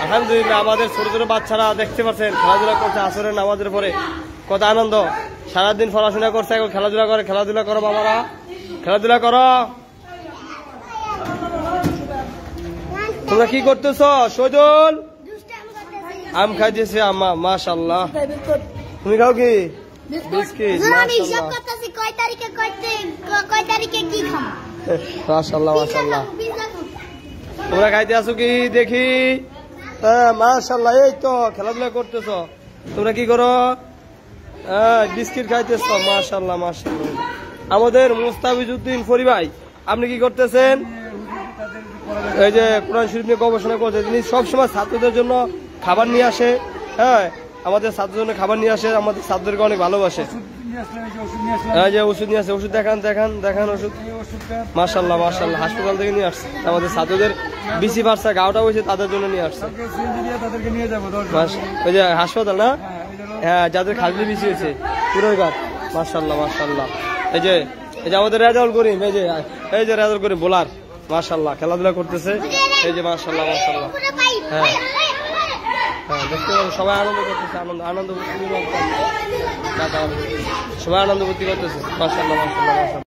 আলহামদুলিল্লাহ আমাদের ছোট ছোট বাচ্চারা দেখতে পাচ্ছেন খেলাধুলা করছে আসরের নামাজের পরে, কত আনন্দ। সারাদিন পড়াশোনা করছে, এখন খেলাধুলা করে। খেলাধুলা করো বাবারা, খেলাধুলা করো। তোমরা কি করতেছ? শহীদুল আম খাইতেছে আম্মা, মাশাআল্লাহ। তুমি খাও কি? বিস্কিট, মাশাআল্লাহ মাশাআল্লাহ মাশাআল্লাহ। তোমরা খাইতে আসো কি দেখি? হ্যাঁ মাশাআল্লাহ, এই তো খেলাধুলা করতেছ। তোমরা কি করো? বিস্কিট খাইতেছ, মাশাআল্লাহ মাশাআল্লাহ। আমাদের মুস্তাফিজউদ্দিন ফরি ভাই, আপনি কি করতেছেন? এই যে কোরআন শরীফ নিয়ে গবেষণা করছে। তিনি সবসময় ছাত্রদের জন্য খাবার নিয়ে আসে। হ্যাঁ, আমাদের ছাত্রদের জন্য খাবার নিয়ে আসে, আমাদের ছাত্রদেরকে অনেক ভালোবাসে। এই যে ওষুধ নিয়ে আসে, ওষুধ দেখান দেখান দেখান ওষুধ। মাশাআল্লাহ মাশাআল্লাহ, হাসপাতাল থেকে নিয়ে আসছে। আমাদের ছাত্রদের বিসি পারছে, গাওটা হয়েছে, তাদের জন্য নিয়ে আসছে। ওই যে হাসপাতাল না, হ্যাঁ, যাদের খাজলি বিসি হয়েছে পুরো ঘাট। মাশাআল্লাহ মাশাআল্লাহ। এই যে আমাদের রেজাউল করিম, এই যে রেজাউল করিম বোলার, মাশাআল্লাহ খেলাধুলা করতেছে। এই যে মাশাআল্লাহ মাশাআল্লাহ। হ্যাঁ হ্যাঁ, দেখতে পাবেন সবাই আনন্দ করতেছে, আনন্দ সবাই আনন্দ ভর্তি করতেছে। মাশাআল্লাহ মাশাআল্লাহ।